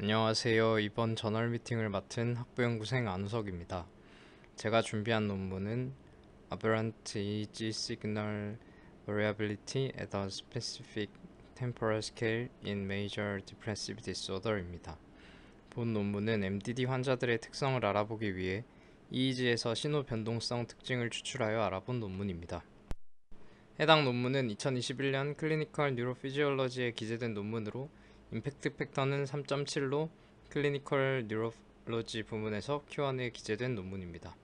안녕하세요. 이번 저널 미팅을 맡은 학부연구생 안우석입니다. 제가 준비한 논문은 Aberrant EEG Signal Variability at a Specific Temporal Scale in Major Depressive Disorder입니다. 본 논문은 MDD 환자들의 특성을 알아보기 위해 EEG에서 신호 변동성 특징을 추출하여 알아본 논문입니다. 해당 논문은 2021년 클리니컬 뉴로피지올러지에 기재된 논문으로 임팩트 팩터는 3.7로 클리니컬 뉴로로지 부문에서 Q1에 기재된 논문입니다.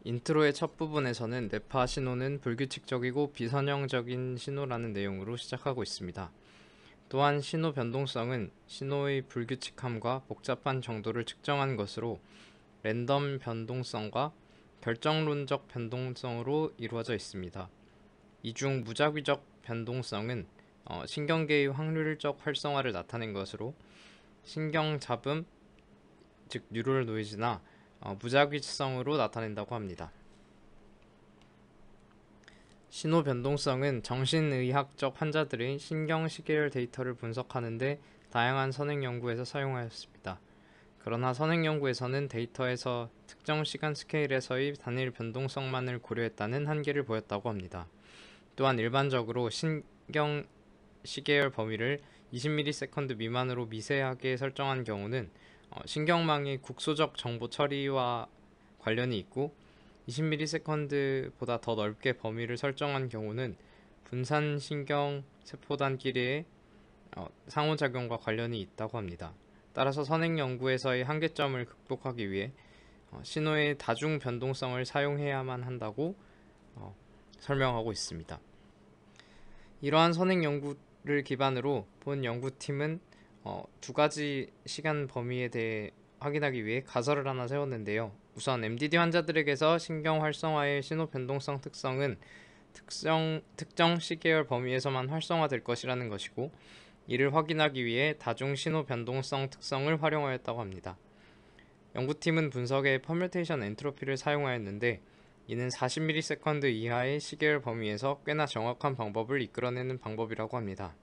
인트로의 첫 부분에서는 뇌파 신호는 불규칙적이고 비선형적인 신호라는 내용으로 시작하고 있습니다. 또한 신호 변동성은 신호의 불규칙함과 복잡한 정도를 측정한 것으로 랜덤 변동성과 결정론적 변동성으로 이루어져 있습니다. 이 중 무작위적 변동성은 신경계의 확률적 활성화를 나타낸 것으로 신경잡음, 즉 뉴럴 노이즈나 무작위성으로 나타낸다고 합니다. 신호 변동성은 정신의학적 환자들의 신경시계열 데이터를 분석하는 데 다양한 선행 연구에서 사용하였습니다. 그러나 선행 연구에서는 데이터에서 특정 시간 스케일에서의 단일 변동성만을 고려했다는 한계를 보였다고 합니다. 또한 일반적으로 신경 시계열 범위를 20ms 미만으로 미세하게 설정한 경우는 신경망의 국소적 정보 처리와 관련이 있고 20ms 보다 더 넓게 범위를 설정한 경우는 분산 신경 세포단끼리의 상호작용과 관련이 있다고 합니다. 따라서 선행 연구에서의 한계점을 극복하기 위해 신호의 다중 변동성을 사용해야만 한다고 설명하고 있습니다. 이러한 선행 연구를 기반으로 본 연구팀은 두 가지 시간 범위에 대해 확인하기 위해 가설을 하나 세웠는데요. 우선 MDD 환자들에게서 신경 활성화의 신호 변동성 특성은 특정 시계열 범위에서만 활성화될 것이라는 것이고, 이를 확인하기 위해 다중 신호 변동성 특성을 활용하였다고 합니다. 연구팀은 분석에 퍼뮤테이션 엔트로피를 사용하였는데, 이는 40ms 이하의 시계열 범위에서 꽤나 정확한 방법을 이끌어내는 방법이라고 합니다.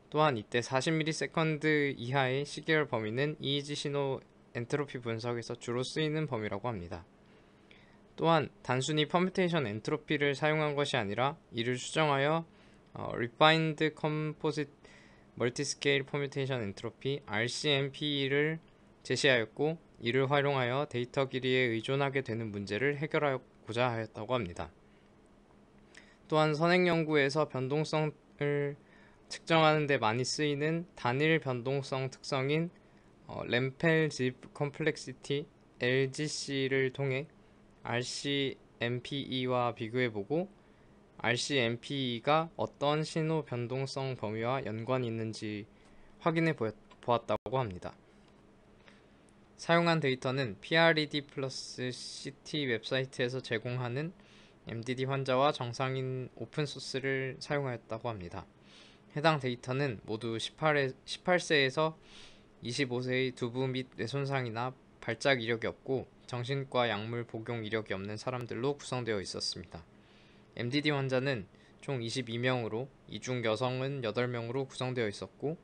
또한 이때 40ms 이하의 시계열 범위는 EEG 신호 엔트로피 분석에서 주로 쓰이는 범위라고 합니다. 또한 단순히 퍼뮤테이션 엔트로피를 사용한 것이 아니라 이를 수정하여 Refined Composite Multiscale Permutation Entropy RCMP를 제시하였고, 이를 활용하여 데이터 길이에 의존하게 되는 문제를 해결하고자 하였다고 합니다. 또한 선행 연구에서 변동성을 측정하는 데 많이 쓰이는 단일 변동성 특성인 램펠-지프 컴플렉시티 LGC를 통해 RCMPE와 비교해보고 RCMPE가 어떤 신호 변동성 범위와 연관이 있는지 확인해 보았다고 합니다. 사용한 데이터는 PRED 플러스 CT 웹사이트에서 제공하는 MDD 환자와 정상인 오픈소스를 사용하였다고 합니다. 해당 데이터는 모두 18세에서 25세의 두부 및 뇌손상이나 발작 이력이 없고 정신과 약물 복용 이력이 없는 사람들로 구성되어 있었습니다. MDD 환자는 총 22명으로 이 중 여성은 8명으로 구성되어 있었고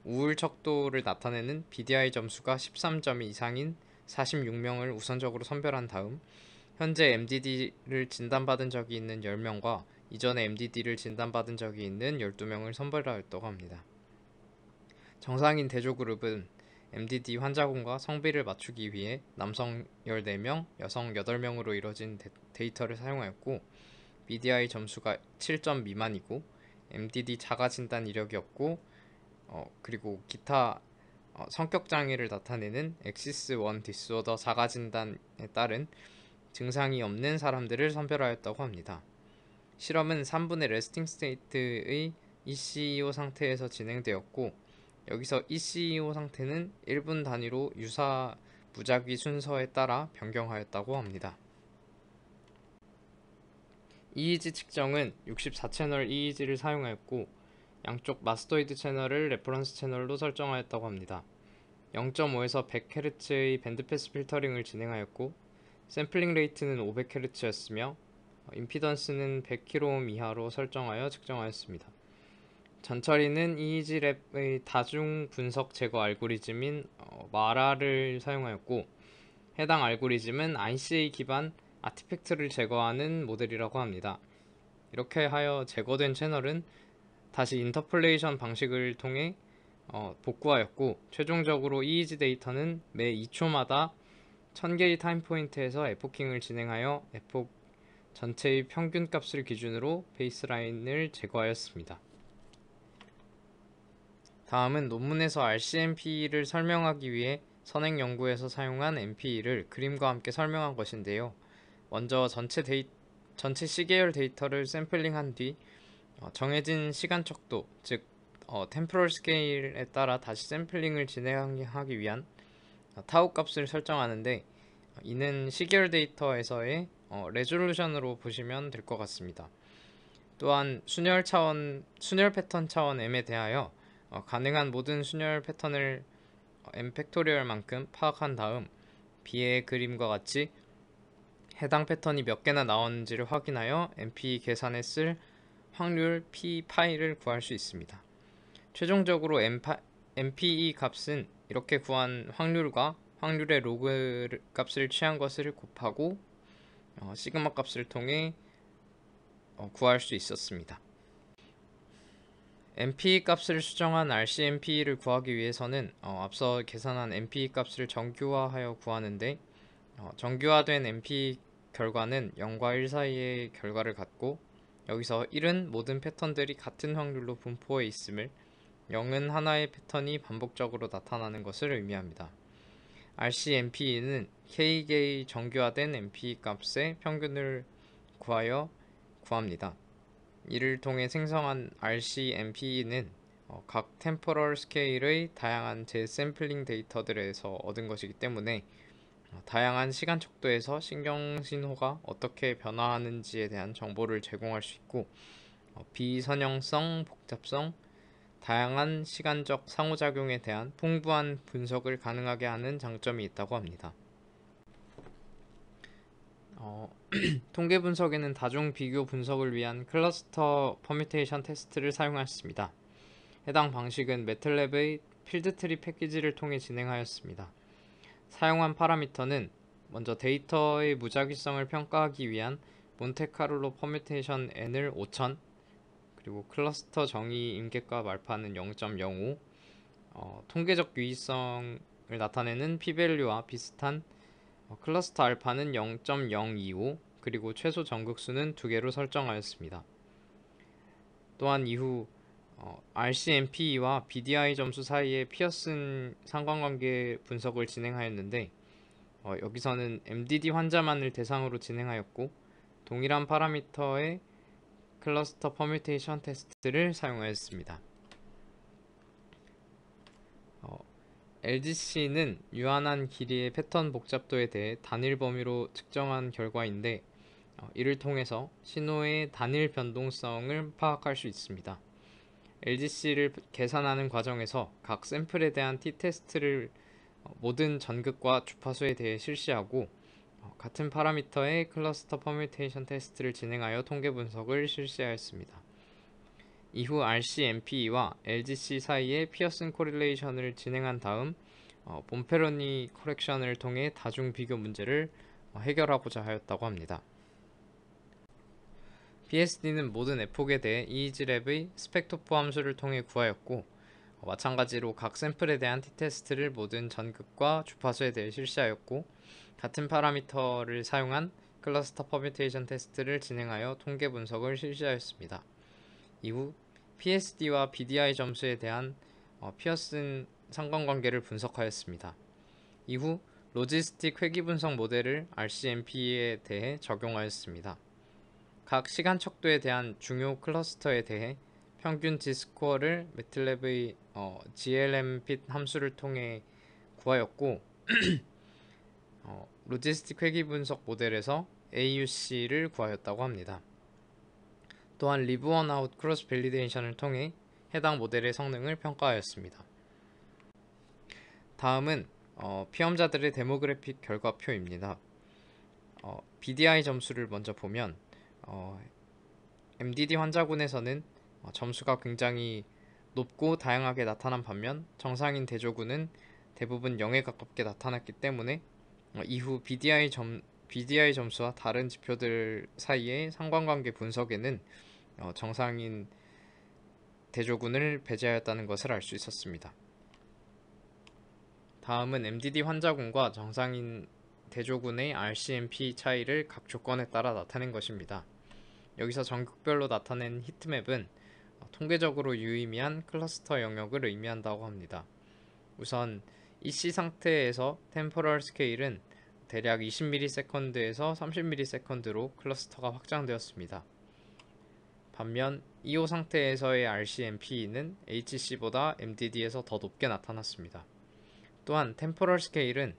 우울 척도를 나타내는 BDI 점수가 13점 이상인 46명을 우선적으로 선별한 다음 현재 MDD를 진단받은 적이 있는 10명과 이전에 MDD를 진단받은 적이 있는 12명을 선별하였다고 합니다. 정상인 대조그룹은 MDD 환자군과 성비를 맞추기 위해 남성 14명, 여성 8명으로 이뤄진 데이터를 사용하였고, BDI 점수가 7점 미만이고 MDD 자가진단 이력이 없고 그리고 기타 성격장애를 나타내는 엑시스1 디스오더 자가진단에 따른 증상이 없는 사람들을 선별하였다고 합니다. 실험은 3분의 레스팅 스테이트의 ECEO 상태에서 진행되었고, 여기서 ECEO 상태는 1분 단위로 유사 무작위 순서에 따라 변경하였다고 합니다. EEG 측정은 64채널 EEG를 사용하였고, 양쪽 마스터이드 채널을 레퍼런스 채널로 설정하였다고 합니다. 0.5에서 100Hz의 밴드패스 필터링을 진행하였고, 샘플링 레이트는 500Hz였으며 임피던스는 100kΩ 이하로 설정하여 측정하였습니다. 전처리는 이이지랩의 다중 분석 제거 알고리즘인 마라를 사용하였고, 해당 알고리즘은 ICA 기반 아티팩트를 제거하는 모델이라고 합니다. 이렇게 하여 제거된 채널은 다시 인터폴레이션 방식을 통해 복구하였고, 최종적으로 이이지 데이터는 매 2초마다 1000개의 타임 포인트에서 에포킹을 진행하여 에폭 전체의 평균 값을 기준으로 베이스라인을 제거하였습니다. 다음은 논문에서 RCMP를 설명하기 위해 선행 연구에서 사용한 MP를 그림과 함께 설명한 것인데요. 먼저 전체 시계열 데이터를 샘플링한 뒤 정해진 시간 척도, 즉 템포럴 스케일에 따라 다시 샘플링을 진행하기 위한 타우 값을 설정하는데, 이는 시계열 데이터에서의 레졸루션으로 보시면 될 것 같습니다. 또한 순열 패턴 차원 m에 대하여 가능한 모든 순열 패턴을 m 팩토리얼만큼 파악한 다음 B의 그림과 같이 해당 패턴이 몇 개나 나오는지를 확인하여 MP 계산에 쓸 확률 P파이를 구할 수 있습니다. 최종적으로 MPE 값은 이렇게 구한 확률과 확률의 로그 값을 취한 것을 곱하고 시그마 값을 통해 구할 수 있었습니다. MPE 값을 수정한 RCMP를 구하기 위해서는 앞서 계산한 MPE 값을 정규화하여 구하는데, 정규화된 MPE 결과는 0과 1 사이의 결과를 갖고, 여기서 1은 모든 패턴들이 같은 확률로 분포해 있음을, 0은 하나의 패턴이 반복적으로 나타나는 것을 의미합니다. RCMP는 K개의 정규화된 MPE 값의 평균을 구하여 구합니다. 이를 통해 생성한 RCMP는 각 템포럴 스케일의 다양한 재샘플링 데이터들에서 얻은 것이기 때문에 다양한 시간 척도에서 신경신호가 어떻게 변화하는지에 대한 정보를 제공할 수 있고, 비선형성, 복잡성, 다양한 시간적 상호작용에 대한 풍부한 분석을 가능하게 하는 장점이 있다고 합니다. 통계 분석에는 다중 비교 분석을 위한 클러스터 퍼뮤테이션 테스트를 사용하였습니다. 해당 방식은 매틀랩의 필드트리 패키지를 통해 진행하였습니다. 사용한 파라미터는 먼저 데이터의 무작위성을 평가하기 위한 몬테카를로 퍼뮤테이션 n을 5000, 그리고 클러스터 정의 임계값 알파는 0.05, 통계적 유의성을 나타내는 p-밸류와 비슷한 클러스터 알파는 0.025, 그리고 최소 전극수는 2개로 설정하였습니다. 또한 이후 RCMP와 BDI 점수 사이의 피어슨 상관관계 분석을 진행하였는데, 여기서는 MDD 환자만을 대상으로 진행하였고, 동일한 파라미터의 클러스터 퍼뮤테이션 테스트를 사용하였습니다. LGC는 유한한 길이의 패턴 복잡도에 대해 단일 범위로 측정한 결과인데, 이를 통해서 신호의 단일 변동성을 파악할 수 있습니다. LGC를 계산하는 과정에서 각 샘플에 대한 t-테스트를 모든 전극과 주파수에 대해 실시하고, 같은 파라미터의 클러스터 퍼뮤테이션 테스트를 진행하여 통계 분석을 실시하였습니다. 이후 RCMP와 LGC 사이의 피어슨 코릴레이션을 진행한 다음 본페로니 커렉션을 통해 다중 비교 문제를 해결하고자 하였다고 합니다. PSD는 모든 에폭에 대해 이이지랩의 스펙토프 함수를 통해 구하였고, 마찬가지로 각 샘플에 대한 t-테스트를 모든 전극과 주파수에 대해 실시하였고, 같은 파라미터를 사용한 클러스터 퍼뮤테이션 테스트를 진행하여 통계 분석을 실시하였습니다. 이후 PSD와 BDI 점수에 대한 피어슨 상관관계를 분석하였습니다. 이후 로지스틱 회귀 분석 모델을 RCMP에 대해 적용하였습니다. 각 시간 척도에 대한 중요 클러스터에 대해 평균 G스코어를 매틀랩의 glmpit 함수를 통해 구하였고, 로지스틱 회귀 분석 모델에서 AUC를 구하였다고 합니다. 또한 리브 원아웃 크로스 밸리데이션을 통해 해당 모델의 성능을 평가하였습니다. 다음은 피험자들의 데모그래픽 결과표입니다. BDI 점수를 먼저 보면 MDD 환자군에서는 점수가 굉장히 높고 다양하게 나타난 반면 정상인 대조군은 대부분 0에 가깝게 나타났기 때문에 이후 BDI 점수와 다른 지표들 사이의 상관관계 분석에는 정상인 대조군을 배제하였다는 것을 알 수 있었습니다. 다음은 MDD 환자군과 정상인 대조군의 RCMP 차이를 각 조건에 따라 나타낸 것입니다. 여기서 전국별로 나타낸 히트맵은 통계적으로 유의미한 클러스터 영역을 의미한다고 합니다. 우선 EC 상태에서 템포럴 스케일은 대략 20ms에서 30ms로 클러스터가 확장되었습니다. 반면 EO 상태에서의 RCMP는 HC보다 MDD에서 더 높게 나타났습니다. 또한 템포럴 스케일은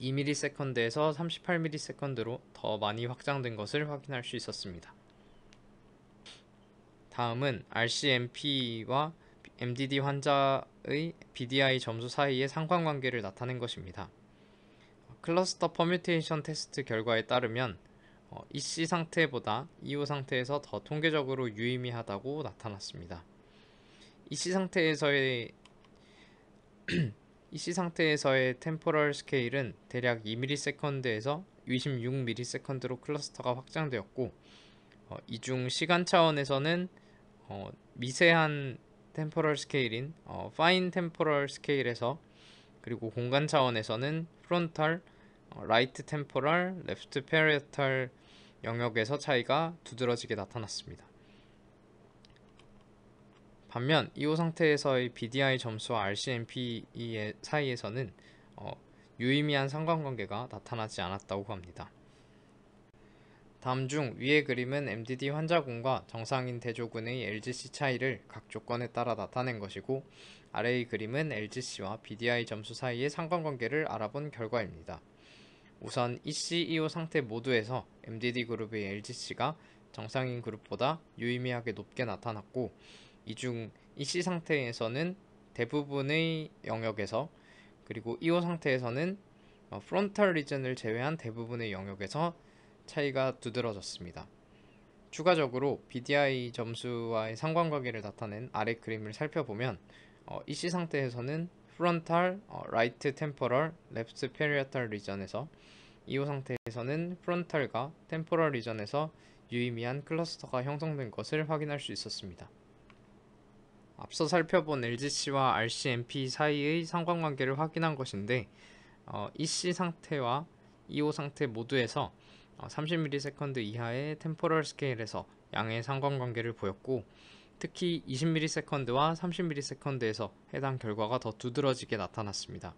2ms에서 38ms로 더 많이 확장된 것을 확인할 수 있었습니다. 다음은 RCMP와 MDD 환자의 BDI 점수 사이의 상관관계를 나타낸 것입니다. 클러스터 퍼뮤테이션 테스트 결과에 따르면 EC 상태보다 EO 상태에서 더 통계적으로 유의미하다고 나타났습니다. EC 상태에서의 템포럴 스케일은 대략 2ms에서 26ms로 클러스터가 확장되었고 이 중 시간 차원에서는 미세한 템포럴 스케일인 파인 템포럴 스케일에서 그리고 공간 차원에서는 프론탈, 라이트 템포럴, 레프트 페리에탈 영역에서 차이가 두드러지게 나타났습니다. 반면 EO 상태에서의 BDI 점수와 RCMP 사이에서는 유의미한 상관관계가 나타나지 않았다고 합니다. 다음 중 위의 그림은 MDD 환자군과 정상인 대조군의 LGC 차이를 각 조건에 따라 나타낸 것이고 아래의 그림은 LGC와 BDI 점수 사이의 상관관계를 알아본 결과입니다. 우선 EC, EO 상태 모두에서 MDD 그룹의 LGC가 정상인 그룹보다 유의미하게 높게 나타났고 이 중 EC 상태에서는 대부분의 영역에서 그리고 EO 상태에서는 프론탈 리전을 제외한 대부분의 영역에서 차이가 두드러졌습니다. 추가적으로 BDI 점수와의 상관관계를 나타낸 아래 그림을 살펴보면 EC 상태에서는 프론탈, 라이트 템포럴, 랩트 페리에탈 리전에서 EO 상태에서는 프론탈과 템포럴 리전에서 유의미한 클러스터가 형성된 것을 확인할 수 있었습니다. 앞서 살펴본 LGC와 RCMP 사이의 상관관계를 확인한 것인데 EC 상태와 EO 상태 모두에서 30ms 이하의 템포럴 스케일에서 양의 상관관계를 보였고 특히 20ms와 30ms에서 해당 결과가 더 두드러지게 나타났습니다.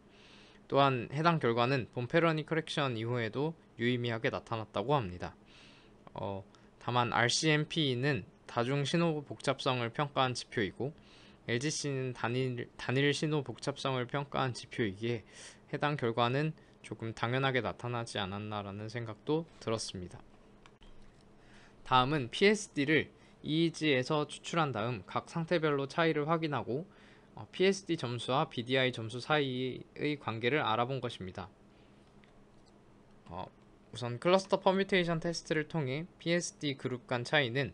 또한 해당 결과는 본페러니 커렉션 이후에도 유의미하게 나타났다고 합니다. 다만 RCMP는 다중 신호 복잡성을 평가한 지표이고 LGC는 단일 신호 복잡성을 평가한 지표이기에 해당 결과는 조금 당연하게 나타나지 않았나라는 생각도 들었습니다. 다음은 PSD를 EEG에서 추출한 다음 각 상태별로 차이를 확인하고 PSD 점수와 BDI 점수 사이의 관계를 알아본 것입니다. 우선 클러스터 퍼뮤테이션 테스트를 통해 PSD 그룹 간 차이는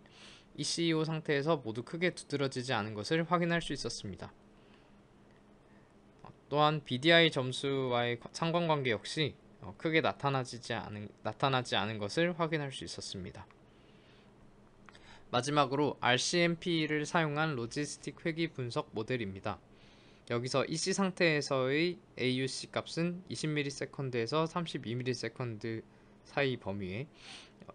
ECEO 상태에서 모두 크게 두드러지지 않은 것을 확인할 수 있었습니다. 또한 BDI 점수와의 상관관계 역시 크게 나타나지 않은 것을 확인할 수 있었습니다. 마지막으로 RCMP를 사용한 로지스틱 회귀 분석 모델입니다. 여기서 EC 상태에서의 AUC 값은 20ms에서 32ms 사이 범위에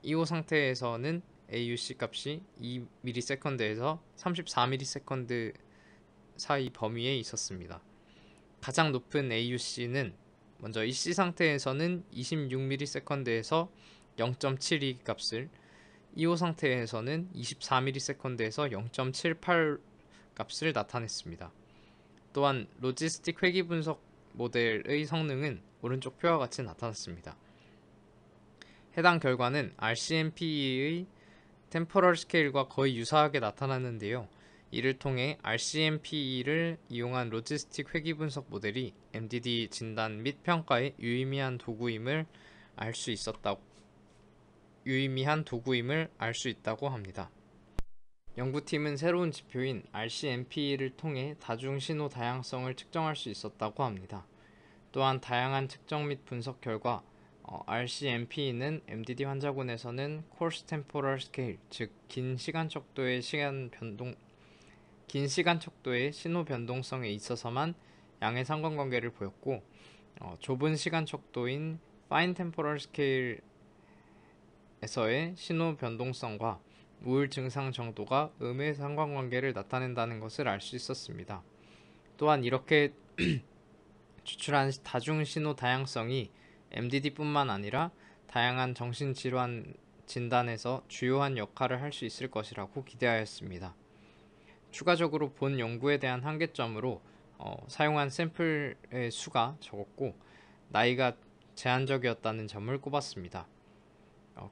EO 상태에서는 AUC 값이 2ms에서 34ms 사이 범위에 있었습니다. 가장 높은 AUC는 먼저 EC 상태에서는 26ms에서 0.72 값을 EO 상태에서는 24ms에서 0.78 값을 나타냈습니다. 또한 로지스틱 회귀 분석 모델의 성능은 오른쪽 표와 같이 나타났습니다. 해당 결과는 RCMP의 템포럴 스케일과 거의 유사하게 나타났는데요. 이를 통해 RCMP를 이용한 로지스틱 회귀 분석 모델이 MDD 진단 및 평가에 유의미한 도구임을 알 수 있다고 합니다. 연구팀은 새로운 지표인 RCMP를 통해 다중 신호 다양성을 측정할 수 있었다고 합니다. 또한 다양한 측정 및 분석 결과 RCMP는 MDD 환자군에서는 Coarse Temporal Scale, 즉 긴 시간 척도의 신호 변동성에 있어서만 양의 상관관계를 보였고, 좁은 시간 척도인 Fine Temporal Scale에서의 신호 변동성과 우울 증상 정도가 음의 상관관계를 나타낸다는 것을 알 수 있었습니다. 또한 이렇게 추출한 다중 신호 다양성이 MDD뿐만 아니라 다양한 정신질환 진단에서 주요한 역할을 할 수 있을 것이라고 기대하였습니다. 추가적으로 본 연구에 대한 한계점으로 사용한 샘플의 수가 적었고 나이가 제한적이었다는 점을 꼽았습니다.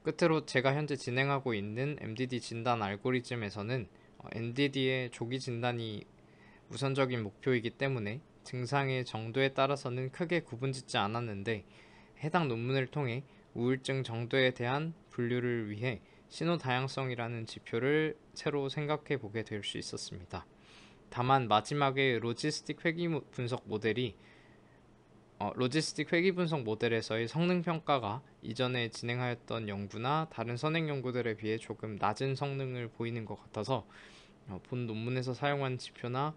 끝으로 제가 현재 진행하고 있는 MDD 진단 알고리즘에서는 MDD의 조기 진단이 우선적인 목표이기 때문에 증상의 정도에 따라서는 크게 구분짓지 않았는데, 해당 논문을 통해 우울증 정도에 대한 분류를 위해 신호 다양성이라는 지표를 새로 생각해 보게 될 수 있었습니다. 다만 마지막에 로지스틱 회귀 분석 모델에서의 성능 평가가 이전에 진행하였던 연구나 다른 선행 연구들에 비해 조금 낮은 성능을 보이는 것 같아서 본 논문에서 사용한 지표나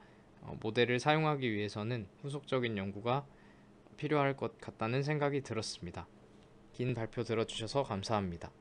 모델을 사용하기 위해서는 후속적인 연구가 필요할 것 같다는 생각이 들었습니다. 긴 발표 들어주셔서 감사합니다.